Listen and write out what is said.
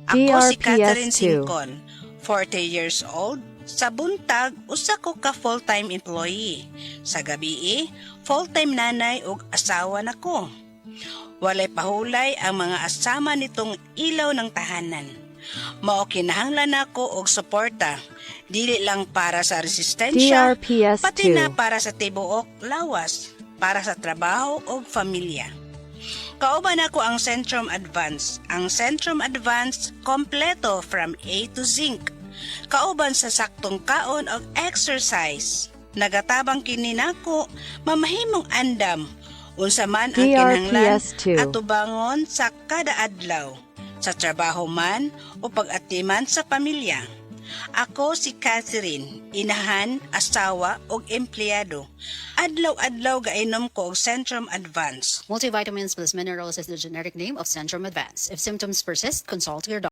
Ako si Catherine DRPS2. Sincon, 40 years old. Sa buntag, usa ko ka full-time employee. Sa gabi, full-time nanay ug asawa nako. Walay pahulay ang mga asama nitong ilaw ng tahanan. Mao kinahanglan nako og suporta, dili lang para sa resistensya, DRPS2. pati na para sa tibuok lawas, para sa trabaho ug pamilya. Kauban ako ang Centrum Advance. Ang Centrum Advance kompleto from A to Zinc. Kauban sa saktong kaon og exercise. Nagatabang kini nako mamahimong andam unsa man ang kinahanglan DRPS2. atubangon sa kada adlaw, sa trabaho man o pag-atiman sa pamilya. Ako si Catherine, inahan, asawa ug empleyado. Adlaw-adlaw gainom ko og Centrum Advance. Multivitamins plus minerals is the generic name of Centrum Advance. If symptoms persist, consult your doctor.